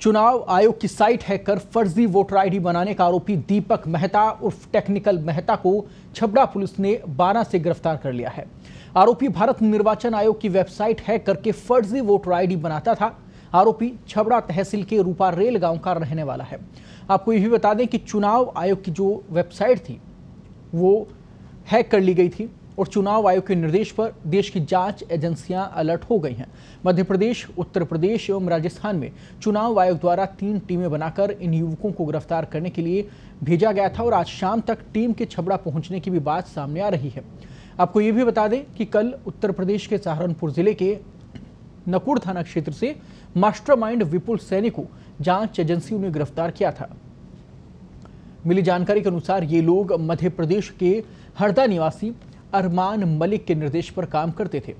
चुनाव आयोग की साइट हैक कर फर्जी वोटर आईडी बनाने का आरोपी दीपक मेहता उर्फ टेक्निकल मेहता को छबड़ा पुलिस ने 12 से गिरफ्तार कर लिया है। आरोपी भारत निर्वाचन आयोग की वेबसाइट हैक करके फर्जी वोटर आईडी बनाता था। आरोपी छबड़ा तहसील के रूपारेल गांव का रहने वाला है। आपको यह भी बता दें कि चुनाव आयोग की जो वेबसाइट थी वो हैक कर ली गई थी और चुनाव आयोग के निर्देश पर देश की जांच एजेंसियां अलर्ट हो गई हैं। मध्य प्रदेश, उत्तर प्रदेश एवं राजस्थान में चुनाव आयोग द्वारा 3 टीमें बनाकर इन युवकों को गिरफ्तार करने के लिए भेजा गया था और आज शाम तक टीम के छबड़ा पहुंचने की भी बात सामने आ रही है। आपको ये भी बता दें कि कल उत्तर प्रदेश के सहारनपुर जिले के नकुड़ थाना क्षेत्र से मास्टरमाइंड विपुल सैनी को जांच एजेंसियों ने गिरफ्तार किया था। मिली जानकारी के अनुसार ये लोग मध्य प्रदेश के हरदा निवासी अरमान मलिक के निर्देश पर काम करते थे।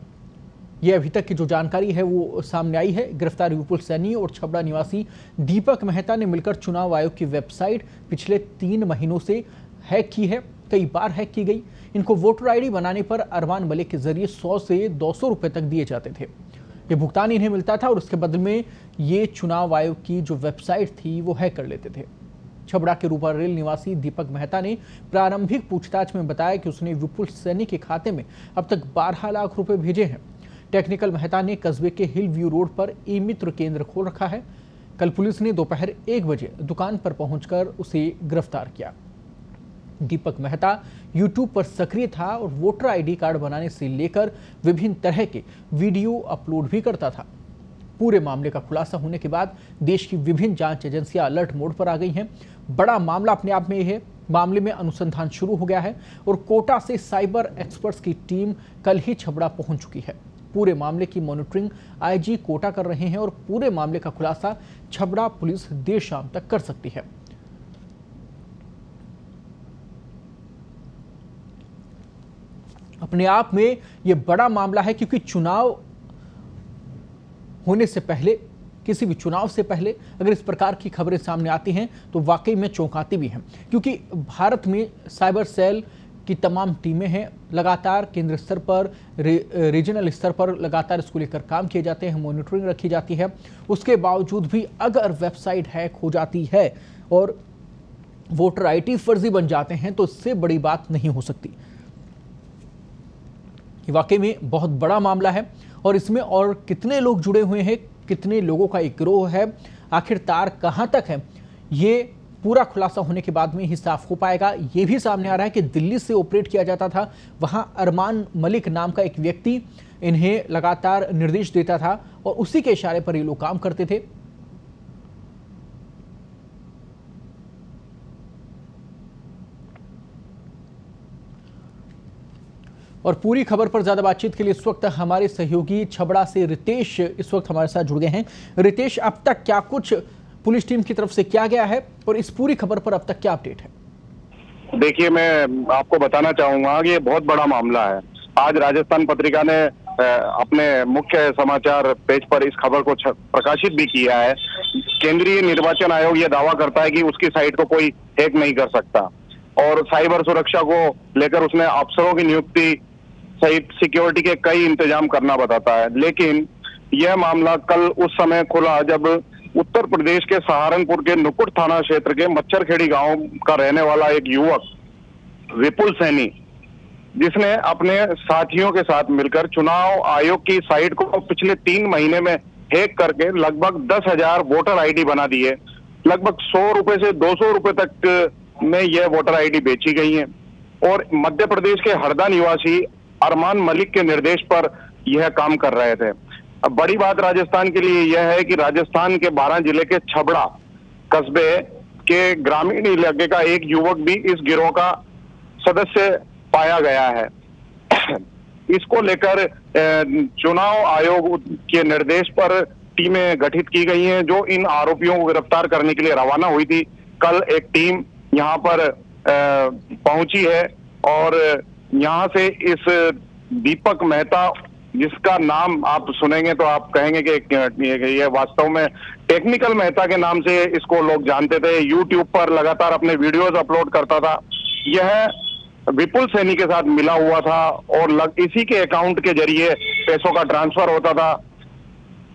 यह अभी तक की जो जानकारी है वो सामने आई है। गिरफ्तार विपुल सैनी और छबड़ा निवासी दीपक मेहता ने मिलकर चुनाव आयोग की वेबसाइट पिछले 3 महीनों से हैक की है। कई बार हैक की गई। इनको वोटर आईडी बनाने पर अरमान मलिक के जरिए 100 से 200 रुपए तक दिए जाते थे। ये भुगतान इन्हें मिलता था और उसके बदले में ये चुनाव आयोग की जो वेबसाइट थी वो हैक कर लेते थे। छबड़ा के रूपारेल निवासी दीपक मेहता ने प्रारंभिक पूछताछ में बताया कि उसने विपुल सैनी के खाते में अब तक 12 लाख रुपए भेजे हैं। टेक्निकल मेहता ने कस्बे के हिल व्यू रोड पर ई मित्र केंद्र खोल रखा है। कल पुलिस ने दोपहर 1 बजे दुकान पर पहुंचकर उसे गिरफ्तार किया। दीपक मेहता यूट्यूब पर सक्रिय था और वोटर आईडी कार्ड बनाने से लेकर विभिन्न तरह के वीडियो अपलोड भी करता था। पूरे मामले का खुलासा होने के बाद देश की विभिन्न जांच एजेंसियां अलर्ट मोड पर आ गई हैं। बड़ा मामला अपने आप में यह है। मामले में अनुसंधान शुरू हो गया है और कोटा से साइबर एक्सपर्ट्स की टीम कल ही छबड़ा पहुंच चुकी है। पूरे मामले की मॉनिटरिंग आईजी कोटा कर रहे हैं और पूरे मामले का खुलासा छबड़ा पुलिस देर शाम तक कर सकती है। अपने आप में यह बड़ा मामला है क्योंकि चुनाव होने से पहले, किसी भी चुनाव से पहले अगर इस प्रकार की खबरें सामने आती हैं तो वाकई में चौंकाती भी हैं, क्योंकि भारत में साइबर सेल की तमाम टीमें हैं। लगातार केंद्र स्तर पर, रीजनल स्तर पर लगातार इसको लेकर काम किए जाते हैं, मॉनिटरिंग रखी जाती है। उसके बावजूद भी अगर वेबसाइट हैक हो जाती है और वोटर आईडी फर्जी बन जाते हैं तो इससे बड़ी बात नहीं हो सकती। ये वाकई में बहुत बड़ा मामला है और इसमें और कितने लोग जुड़े हुए हैं, कितने लोगों का एक गिरोह है, आखिर तार कहां तक है, ये पूरा खुलासा होने के बाद में ही साफ हो पाएगा। ये भी सामने आ रहा है कि दिल्ली से ऑपरेट किया जाता था। वहां अरमान मलिक नाम का एक व्यक्ति इन्हें लगातार निर्देश देता था और उसी के इशारे पर ये लोग काम करते थे। और पूरी खबर पर ज्यादा बातचीत के लिए इस वक्त हमारे सहयोगी छबड़ा से रितेश इस वक्त हमारे साथ जुड़ गए हैं। रितेश, अब तक क्या कुछ पुलिस टीम की तरफ से किया गया है और इस पूरी खबर पर अब तक क्या अपडेट है? देखिए, मैं आपको बताना चाहूंगा कि ये बहुत बड़ा मामला है। आज राजस्थान पत्रिका ने अपने मुख्य समाचार पेज पर इस खबर को प्रकाशित भी किया है। केंद्रीय निर्वाचन आयोग ये दावा करता है कि उसकी साइट को कोई हैक नहीं कर सकता और साइबर सुरक्षा को लेकर उसने अफसरों की नियुक्ति सहित सिक्योरिटी के कई इंतजाम करना बताता है। लेकिन यह मामला कल उस समय खुला जब उत्तर प्रदेश के सहारनपुर के नुकुड़ थाना क्षेत्र के मच्छरखेड़ी गांव का रहने वाला एक युवक विपुल सैनी, जिसने अपने साथियों के साथ मिलकर चुनाव आयोग की साइट को पिछले 3 महीने में हैक करके लगभग 10,000 वोटर आईडी बना दिए। लगभग 100 रुपए से 200 रुपए तक में यह वोटर आईडी बेची गई है और मध्य प्रदेश के हरदा निवासी अरमान मलिक के निर्देश पर यह काम कर रहे थे। अब बड़ी बात राजस्थान के लिए यह है कि राजस्थान के 12 जिले के छबड़ा कस्बे के ग्रामीण इलाके का एक युवक भी इस गिरोह का सदस्य पाया गया है। इसको लेकर चुनाव आयोग के निर्देश पर टीमें गठित की गई हैं जो इन आरोपियों को गिरफ्तार करने के लिए रवाना हुई थी। कल एक टीम यहाँ पर पहुंची है और यहाँ से इस दीपक मेहता, जिसका नाम आप सुनेंगे तो आप कहेंगे कि ये वास्तव में टेक्निकल मेहता के नाम से इसको लोग जानते थे। यूट्यूब पर लगातार अपने वीडियोस अपलोड करता था। यह विपुल सैनी के साथ मिला हुआ था और इसी के अकाउंट के जरिए पैसों का ट्रांसफर होता था।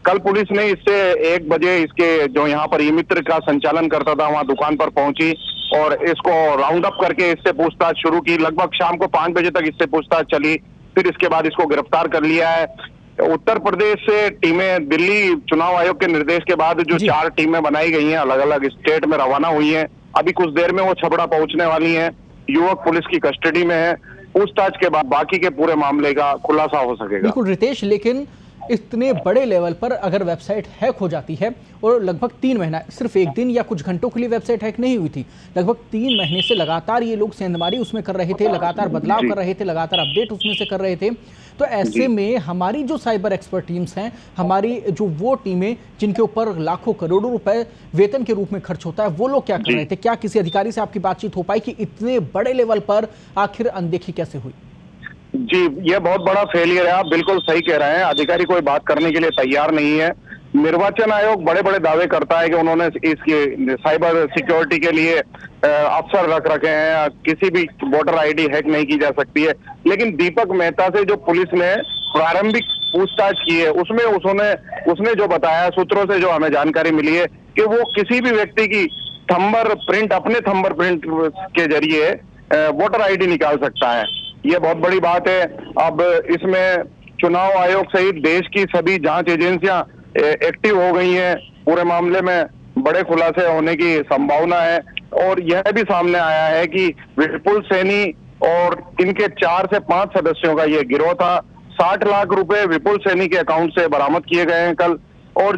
कल पुलिस ने इससे 1 बजे इसके जो यहाँ पर ई मित्र का संचालन करता था वहां दुकान पर पहुंची और इसको राउंड अप करके इससे पूछताछ शुरू की। लगभग शाम को 5 बजे तक इससे पूछताछ चली, फिर इसके बाद इसको गिरफ्तार कर लिया है। उत्तर प्रदेश से टीमें दिल्ली चुनाव आयोग के निर्देश के बाद जो 4 टीमें बनाई गई हैं अलग अलग स्टेट में रवाना हुई हैं। अभी कुछ देर में वो छबड़ा पहुंचने वाली हैं। युवक पुलिस की कस्टडी में है। पूछताछ के बाद बाकी के पूरे मामले का खुलासा हो सकेगा। बिल्कुल रितेश, लेकिन इतने बड़े लेवल पर अगर वेबसाइट हैक हो जाती है और लगभग 3 महीना, सिर्फ एक दिन या कुछ घंटों के लिए वेबसाइट हैक नहीं हुई थी, लगभग 3 महीने से लगातार ये लोग सेंधमारी उसमें कर रहे थे, लगातार बदलाव कर रहे थे, लगातार अपडेट उसमें से कर रहे थे। तो ऐसे में हमारी जो साइबर एक्सपर्ट टीम्स हैं, हमारी जो वो टीमें जिनके ऊपर लाखों करोड़ों रुपए वेतन के रूप में खर्च होता है, वो लोग क्या कर रहे थे? क्या किसी अधिकारी से आपकी बातचीत हो पाई कि इतने बड़े लेवल पर आखिर अनदेखी कैसे हुई? जी, ये बहुत बड़ा फेलियर है। आप बिल्कुल सही कह रहे हैं। अधिकारी कोई बात करने के लिए तैयार नहीं है। निर्वाचन आयोग बड़े बड़े दावे करता है कि उन्होंने इसकी साइबर सिक्योरिटी के लिए अफसर रख रखे हैं, किसी भी वोटर आईडी हैक नहीं की जा सकती है। लेकिन दीपक मेहता से जो पुलिस ने प्रारंभिक पूछताछ की है उसने जो बताया, सूत्रों से जो हमें जानकारी मिली है कि वो किसी भी व्यक्ति की अपने थंबर प्रिंट के जरिए वोटर आईडी निकाल सकता है। ये बहुत बड़ी बात है। अब इसमें चुनाव आयोग सहित देश की सभी जांच एजेंसियां एक्टिव हो गई हैं। पूरे मामले में बड़े खुलासे होने की संभावना है और यह भी सामने आया है कि विपुल सैनी और इनके 4 से 5 सदस्यों का यह गिरोह था। 60 लाख रुपए विपुल सैनी के अकाउंट से बरामद किए गए हैं कल। और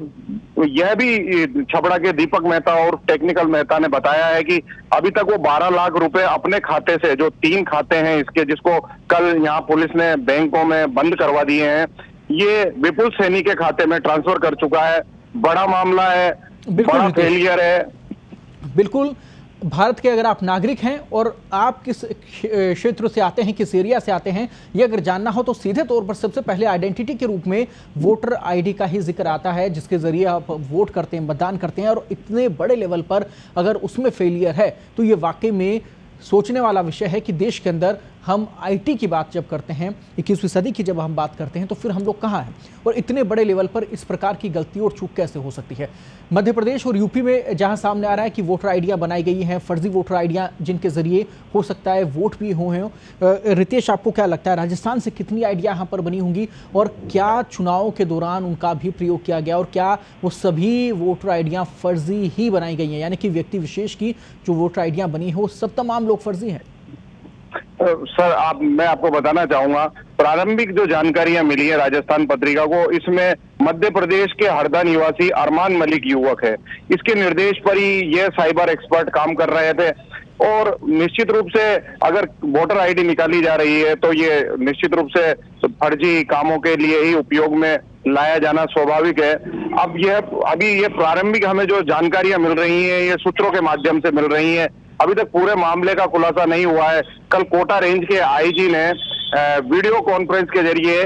यह भी छबड़ा के दीपक मेहता और टेक्निकल मेहता ने बताया है कि अभी तक वो 12 लाख रुपए अपने खाते से, जो 3 खाते हैं इसके, जिसको कल यहाँ पुलिस ने बैंकों में बंद करवा दिए हैं, ये विपुल सैनी के खाते में ट्रांसफर कर चुका है। बड़ा मामला है, बड़ा फेलियर है। बिल्कुल, भारत के अगर आप नागरिक हैं और आप किस क्षेत्र से आते हैं, किस एरिया से आते हैं, ये अगर जानना हो तो सीधे तौर पर सबसे पहले आइडेंटिटी के रूप में वोटर आईडी का ही जिक्र आता है, जिसके जरिए आप वोट करते हैं, मतदान करते हैं। और इतने बड़े लेवल पर अगर उसमें फेलियर है तो ये वाकई में सोचने वाला विषय है कि देश के अंदर हम आईटी की बात जब करते हैं, 21वीं सदी की जब हम बात करते हैं, तो फिर हम लोग कहाँ हैं? और इतने बड़े लेवल पर इस प्रकार की गलती और चूक कैसे हो सकती है? मध्य प्रदेश और यूपी में जहां सामने आ रहा है कि वोटर आईडियां बनाई गई हैं, फर्जी वोटर आईडियां जिनके जरिए हो सकता है वोट भी हुए हों। रितेश, आपको क्या लगता है राजस्थान से कितनी आईडिया यहाँ पर बनी होंगी और क्या चुनाव के दौरान उनका भी प्रयोग किया गया और क्या वो सभी वोटर आईडियां फर्जी ही बनाई गई हैं, यानी कि व्यक्ति विशेष की जो वोटर आईडियां बनी हो सब तमाम लोग फर्जी हैं? सर, मैं आपको बताना चाहूंगा, प्रारंभिक जो जानकारियां मिली है राजस्थान पत्रिका को, इसमें मध्य प्रदेश के हरदा निवासी अरमान मलिक युवक है। इसके निर्देश पर ही ये साइबर एक्सपर्ट काम कर रहे थे। और निश्चित रूप से अगर वोटर आईडी निकाली जा रही है तो ये निश्चित रूप से फर्जी कामों के लिए ही उपयोग में लाया जाना स्वाभाविक है। अभी ये प्रारंभिक हमें जो जानकारियां मिल रही हैं, ये सूत्रों के माध्यम से मिल रही हैं। अभी तक पूरे मामले का खुलासा नहीं हुआ है। कल कोटा रेंज के आईजी ने वीडियो कॉन्फ्रेंस के जरिए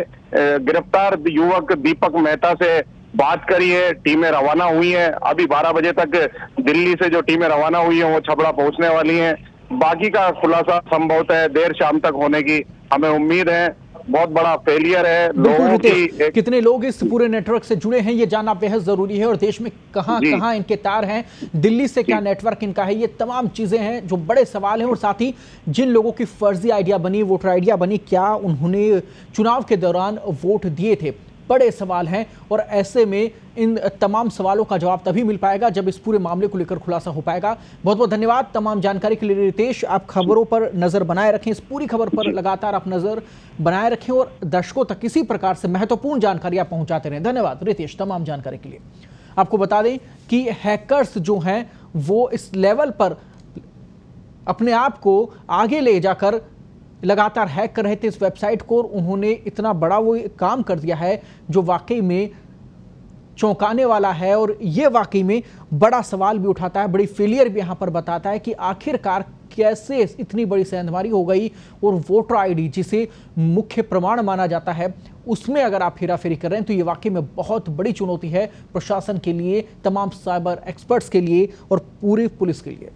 गिरफ्तार युवक दीपक मेहता से बात करी है। टीमें रवाना हुई हैं। अभी 12 बजे तक दिल्ली से जो टीमें रवाना हुई हैं वो छबड़ा पहुंचने वाली हैं। बाकी का खुलासा संभवतः देर शाम तक होने की हमें उम्मीद है। बहुत बड़ा फेलियर है लोगों की। कितने लोग इस पूरे नेटवर्क से जुड़े हैं ये जानना बेहद जरूरी है और देश में कहां इनके तार हैं, दिल्ली से क्या नेटवर्क इनका है, ये तमाम चीजें हैं जो बड़े सवाल हैं। और साथ ही जिन लोगों की फर्जी आइडिया बनी, वोटर आइडिया बनी, क्या उन्होंने चुनाव के दौरान वोट दिए थे, बड़े सवाल हैं। और ऐसे में इन तमाम सवालों का जवाब तभी मिल पाएगा जब इस पूरे मामले को लेकर खुलासा हो पाएगा। बहुत बहुत धन्यवाद तमाम जानकारी के लिए रितेश। आप खबरों पर नजर बनाए रखें, इस पूरी खबर पर लगातार आप नजर बनाए रखें और दर्शकों तक किसी प्रकार से महत्वपूर्ण जानकारियां पहुंचाते रहें। धन्यवाद रितेश तमाम जानकारी के लिए। आपको बता दें कि हैकर्स जो हैं वो इस लेवल पर अपने आप को आगे ले जाकर लगातार हैक कर रहे थे इस वेबसाइट को और उन्होंने इतना बड़ा वो काम कर दिया है जो वाकई में चौंकाने वाला है। और ये वाकई में बड़ा सवाल भी उठाता है, बड़ी फेलियर भी यहाँ पर बताता है कि आखिरकार कैसे इतनी बड़ी सेंधमारी हो गई और वोटर आईडी जिसे मुख्य प्रमाण माना जाता है उसमें अगर आप हेराफेरी कर रहे हैं तो ये वाकई में बहुत बड़ी चुनौती है प्रशासन के लिए, तमाम साइबर एक्सपर्ट्स के लिए और पूरी पुलिस के लिए।